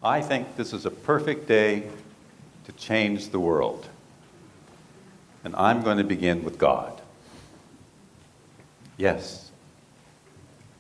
I think this is a perfect day to change the world. And I'm going to begin with God. Yes,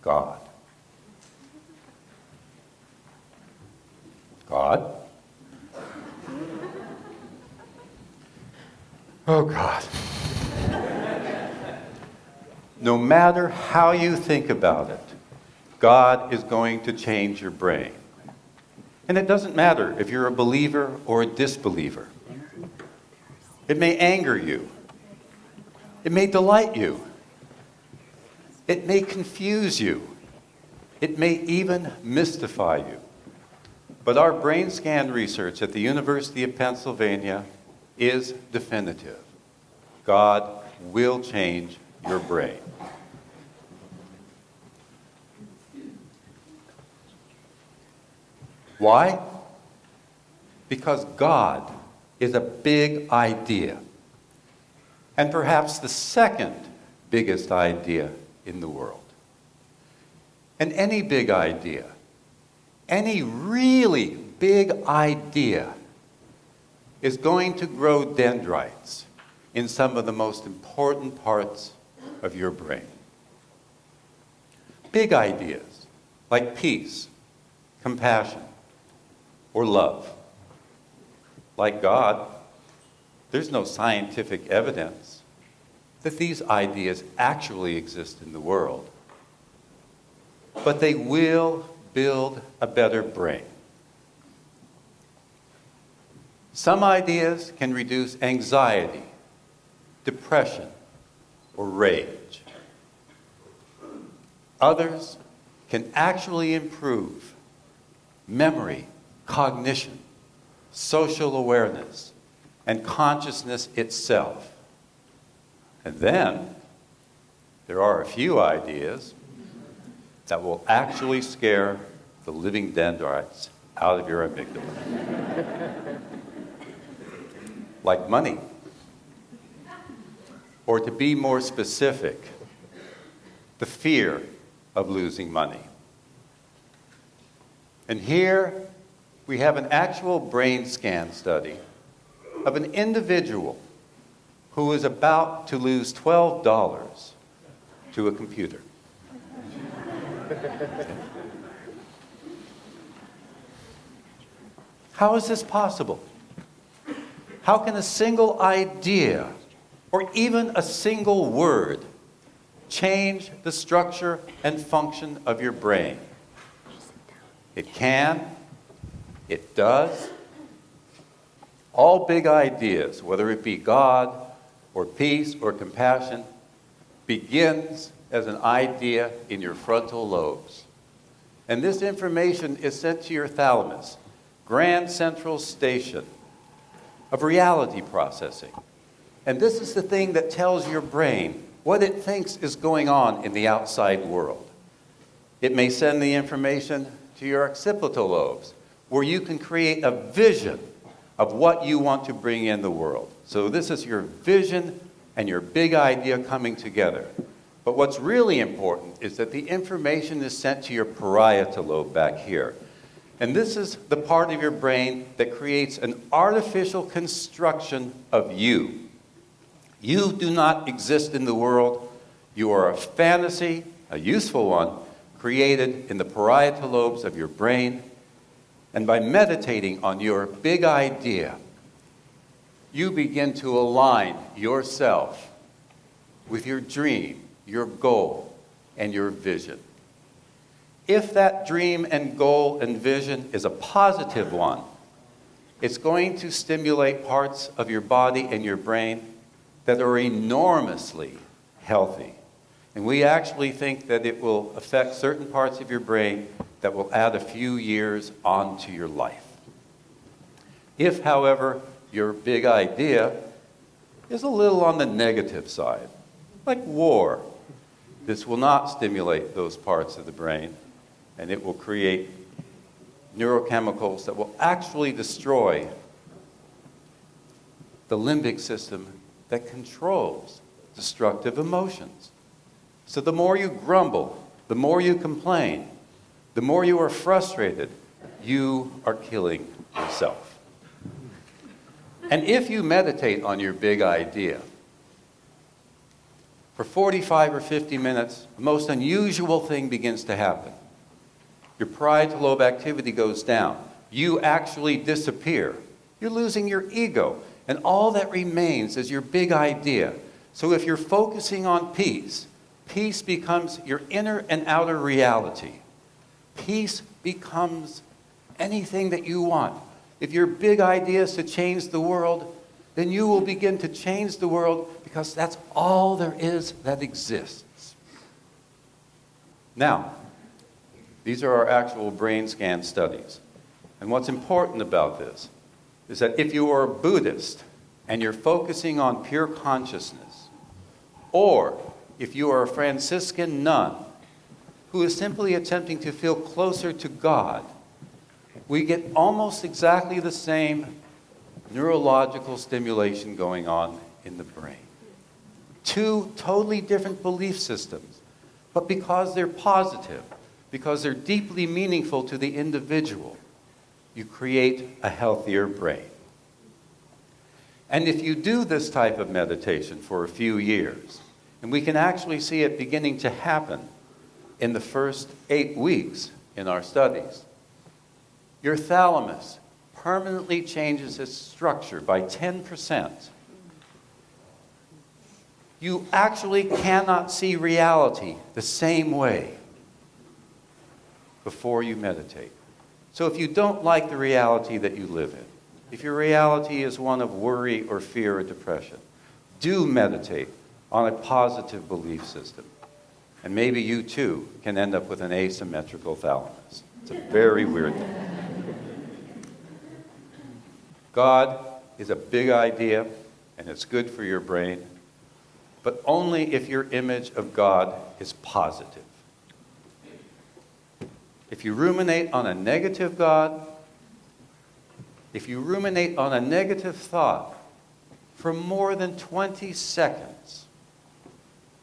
God. God? Oh, God. No matter how you think about it, God is going to change your brain. And it doesn't matter if you're a believer or a disbeliever. It may anger you. It may delight you. It may confuse you. It may even mystify you. But our brain scan research at the University of Pennsylvania is definitive. God will change your brain. Why? Because God is a big idea, and perhaps the second biggest idea in the world. And any big idea, any really big idea, is going to grow dendrites in some of the most important parts of your brain. Big ideas like peace, compassion, or love. Like God, there's no scientific evidence that these ideas actually exist in the world. But they will build a better brain. Some ideas can reduce anxiety, depression, or rage. Others can actually improve memory, cognition, social awareness, and consciousness itself. And then, there are a few ideas that will actually scare the living dendrites out of your amygdala. Like money. Or to be more specific, the fear of losing money. And here we have an actual brain scan study of an individual who is about to lose $12 to a computer. How is this possible? How can a single idea or even a single word change the structure and function of your brain? It can. It does. All big ideas, whether it be God or peace or compassion, begins as an idea in your frontal lobes. And this information is sent to your thalamus, grand central station of reality processing. And this is the thing that tells your brain what it thinks is going on in the outside world. It may send the information to your occipital lobes, where you can create a vision of what you want to bring in the world. So this is your vision and your big idea coming together. But what's really important is that the information is sent to your parietal lobe back here. And this is the part of your brain that creates an artificial construction of you. You do not exist in the world. You are a fantasy, a useful one, created in the parietal lobes of your brain. And by meditating on your big idea, you begin to align yourself with your dream, your goal, and your vision. If that dream and goal and vision is a positive one, it's going to stimulate parts of your body and your brain that are enormously healthy. And we actually think that it will affect certain parts of your brain that will add a few years onto your life. If, however, your big idea is a little on the negative side, like war, this will not stimulate those parts of the brain, and it will create neurochemicals that will actually destroy the limbic system that controls destructive emotions. So the more you grumble, the more you complain, the more you are frustrated, you are killing yourself. And if you meditate on your big idea, for 45 or 50 minutes, the most unusual thing begins to happen. Your parietal lobe activity goes down. You actually disappear. You're losing your ego. And all that remains is your big idea. So if you're focusing on peace, peace becomes your inner and outer reality. Peace becomes anything that you want. If your big idea is to change the world, then you will begin to change the world because that's all there is that exists. Now, these are our actual brain scan studies. And what's important about this is that if you are a Buddhist and you're focusing on pure consciousness, or if you are a Franciscan nun who is simply attempting to feel closer to God, we get almost exactly the same neurological stimulation going on in the brain. Two totally different belief systems, but because they're positive, because they're deeply meaningful to the individual, you create a healthier brain. And if you do this type of meditation for a few years, and we can actually see it beginning to happen in the first 8 weeks in our studies, your thalamus permanently changes its structure by 10%. You actually cannot see reality the same way before you meditate. So if you don't like the reality that you live in, if your reality is one of worry or fear or depression, do meditate on a positive belief system. And maybe you too can end up with an asymmetrical thalamus. It's a very weird thing. God is a big idea, and it's good for your brain, but only if your image of God is positive. If you ruminate on a negative God, if you ruminate on a negative thought for more than 20 seconds,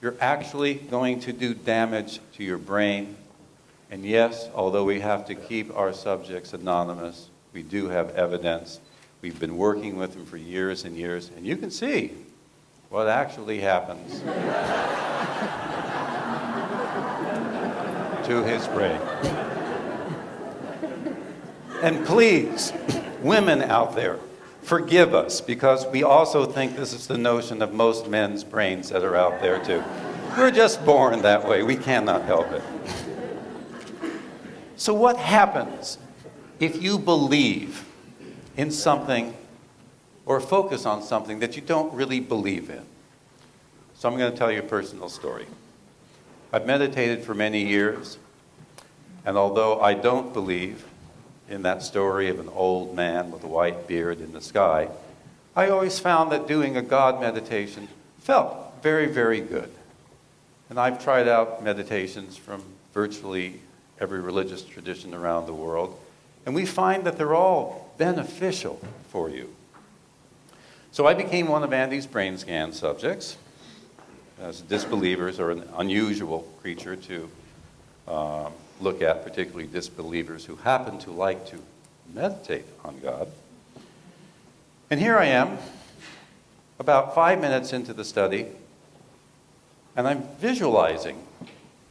you're actually going to do damage to your brain. And yes, although we have to keep our subjects anonymous, we do have evidence. We've been working with them for years and years, and you can see what actually happens to his brain. And please, women out there, forgive us, because we also think this is the notion of most men's brains that are out there too. We're just born that way. We cannot help it. So what happens if you believe in something or focus on something that you don't really believe in? So I'm going to tell you a personal story. I've meditated for many years, and although I don't believe in that story of an old man with a white beard in the sky, I always found that doing a God meditation felt very, very good. And I've tried out meditations from virtually every religious tradition around the world, and we find that they're all beneficial for you. So I became one of Andy's brain scan subjects, as disbelievers are an unusual creature to look at, particularly disbelievers who happen to like to meditate on God. And here I am, about 5 minutes into the study, and I'm visualizing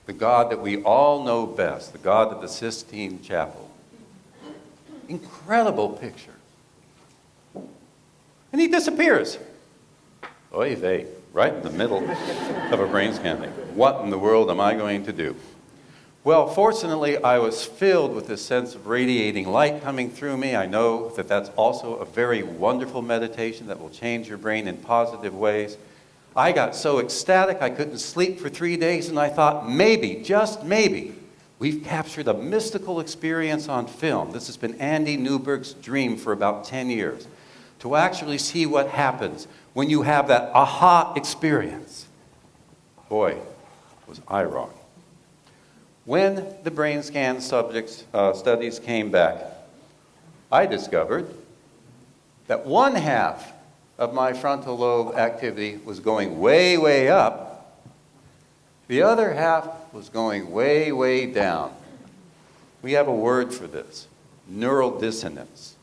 the God that we all know best, the God of the Sistine Chapel. Incredible picture. And he disappears. Oy vey, right in the middle of a brain scan thing. What in the world am I going to do? Well, fortunately, I was filled with this sense of radiating light coming through me. I know that that's also a very wonderful meditation that will change your brain in positive ways. I got so ecstatic I couldn't sleep for 3 days, and I thought, maybe, just maybe, we've captured a mystical experience on film. This has been Andy Newberg's dream for about 10 years, to actually see what happens when you have that aha experience. Boy, was I wrong. When the brain scan subjects studies came back, I discovered that one half of my frontal lobe activity was going way, way up. The other half was going way, way down. We have a word for this: neural dissonance.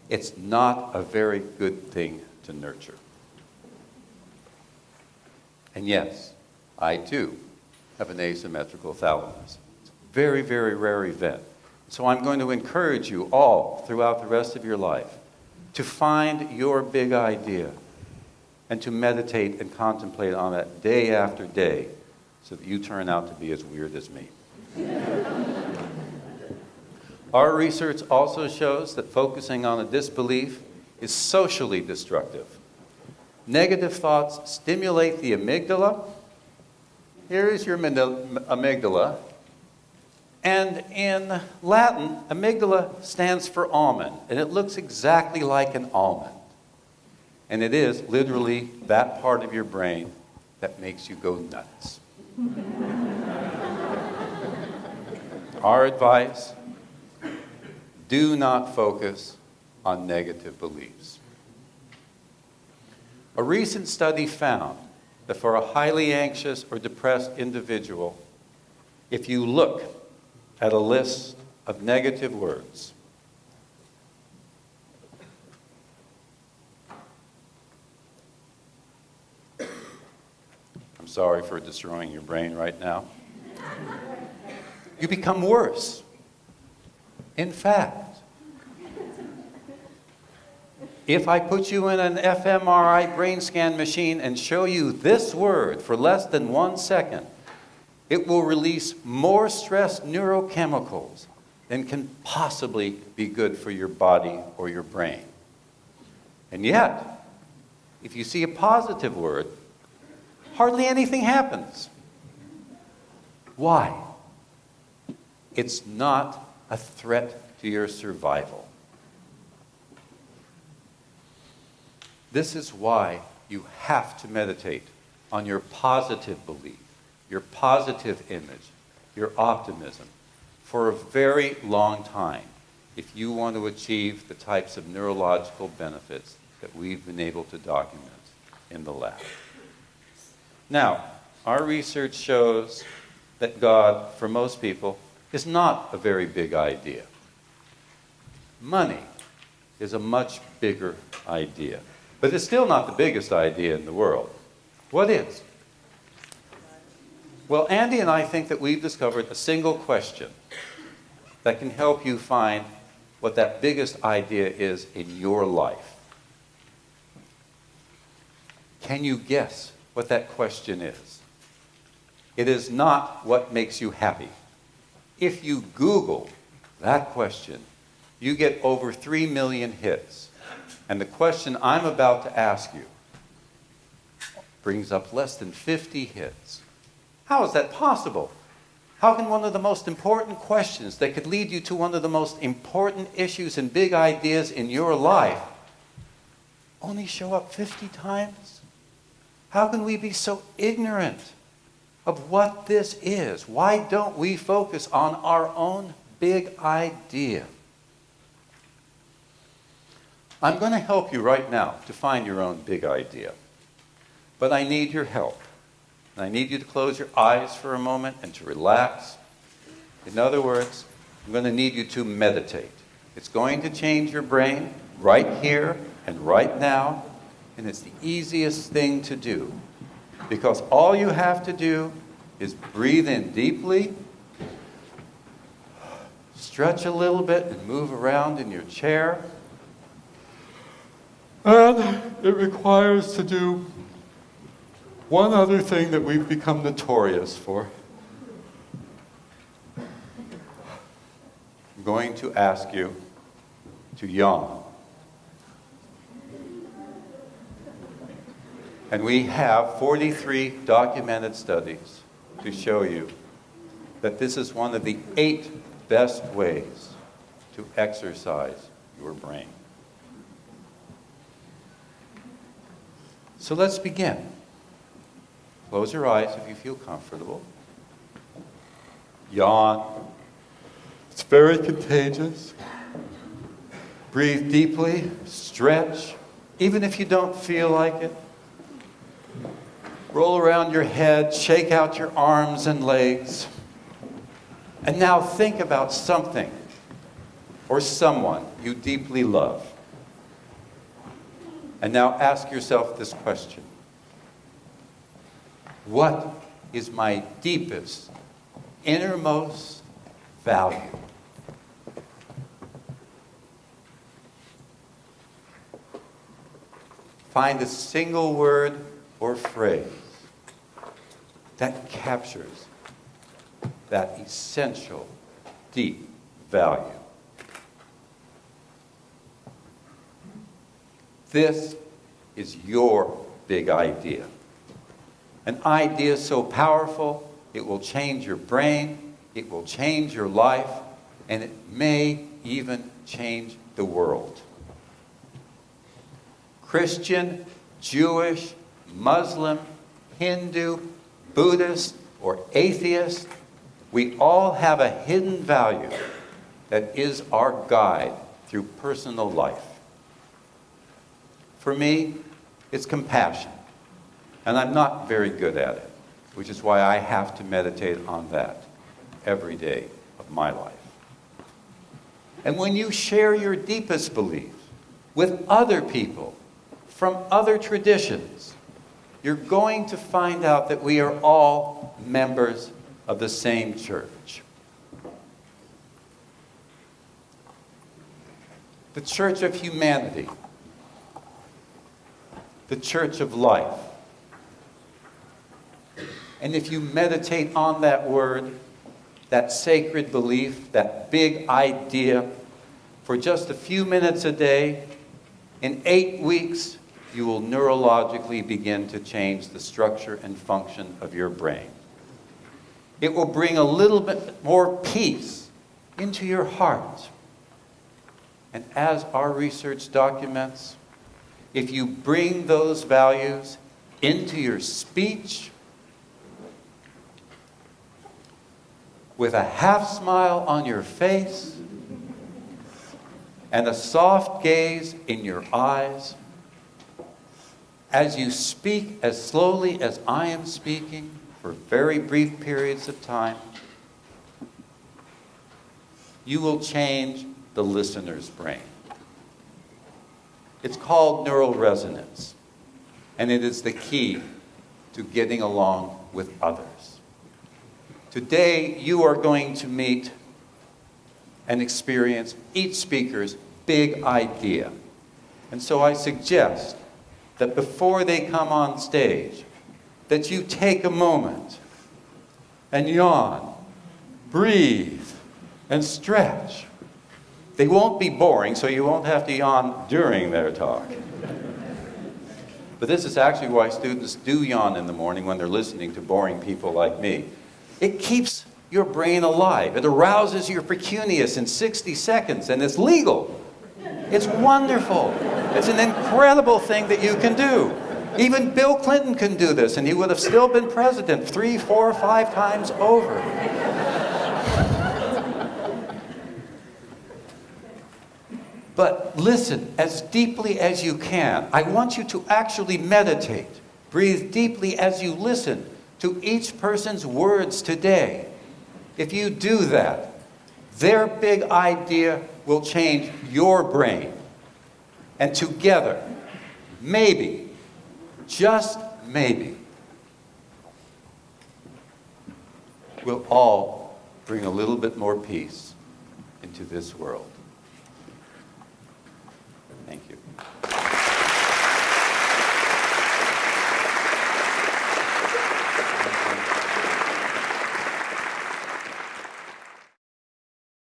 It's not a very good thing to nurture. And yes, I too have an asymmetrical thalamus. It's a very, very rare event. So I'm going to encourage you all throughout the rest of your life to find your big idea and to meditate and contemplate on it day after day so that you turn out to be as weird as me. Our research also shows that focusing on a disbelief is socially destructive. Negative thoughts stimulate the amygdala. Here is your amygdala. And in Latin, amygdala stands for almond, and it looks exactly like an almond. And it is literally that part of your brain that makes you go nuts. Our advice, do not focus on negative beliefs. A recent study found that for a highly anxious or depressed individual, if you look at a list of negative words, I'm sorry for destroying your brain right now, you become worse. In fact, if I put you in an fMRI brain scan machine and show you this word for less than 1 second, it will release more stress neurochemicals than can possibly be good for your body or your brain. And yet, if you see a positive word, hardly anything happens. Why? It's not a threat to your survival. This is why you have to meditate on your positive belief, your positive image, your optimism, for a very long time if you want to achieve the types of neurological benefits that we've been able to document in the lab. Now, our research shows that God, for most people, is not a very big idea. Money is a much bigger idea, but it's still not the biggest idea in the world. What is? Well, Andy and I think that we've discovered a single question that can help you find what that biggest idea is in your life. Can you guess what that question is? It is not what makes you happy. If you Google that question, you get over 3 million hits. And the question I'm about to ask you brings up less than 50 hits. How is that possible? How can one of the most important questions that could lead you to one of the most important issues and big ideas in your life only show up 50 times? How can we be so ignorant of what this is? Why don't we focus on our own big idea? I'm going to help you right now to find your own big idea. But I need your help. And I need you to close your eyes for a moment and to relax. In other words, I'm going to need you to meditate. It's going to change your brain right here and right now. And it's the easiest thing to do. Because all you have to do is breathe in deeply, stretch a little bit, and move around in your chair. And it requires to do one other thing that we've become notorious for. I'm going to ask you to yawn. And we have 43 documented studies to show you that this is one of the 8 best ways to exercise your brain. So let's begin. Close your eyes if you feel comfortable. Yawn. It's very contagious. Breathe deeply, stretch, even if you don't feel like it. Roll around your head, shake out your arms and legs. And now think about something or someone you deeply love. And now ask yourself this question. What is my deepest, innermost value? Find a single word or phrase that captures that essential, deep value. This is your big idea. An idea so powerful, it will change your brain, it will change your life, and it may even change the world. Christian, Jewish, Muslim, Hindu, Buddhist, or atheist, we all have a hidden value that is our guide through personal life. For me, it's compassion, and I'm not very good at it, which is why I have to meditate on that every day of my life. And when you share your deepest beliefs with other people from other traditions, you're going to find out that we are all members of the same church. The church of humanity, the church of life. And if you meditate on that word, that sacred belief, that big idea, for just a few minutes a day, in 8 weeks, you will neurologically begin to change the structure and function of your brain. It will bring a little bit more peace into your heart. And as our research documents, if you bring those values into your speech with a half smile on your face and a soft gaze in your eyes, as you speak as slowly as I am speaking for very brief periods of time, you will change the listener's brain. It's called neural resonance, and it is the key to getting along with others. Today, you are going to meet and experience each speaker's big idea. And so I suggest that before they come on stage, that you take a moment and yawn, breathe, and stretch. They won't be boring, so you won't have to yawn during their talk. But this is actually why students do yawn in the morning when they're listening to boring people like me. It keeps your brain alive. It arouses your precuneus in 60 seconds, and it's legal. It's wonderful. It's an incredible thing that you can do. Even Bill Clinton can do this, and he would have still been president 3, 4, 5 times over. But listen as deeply as you can. I want you to actually meditate. Breathe deeply as you listen to each person's words today. If you do that, their big idea will change your brain. And together, maybe, just maybe, we'll all bring a little bit more peace into this world. Thank you.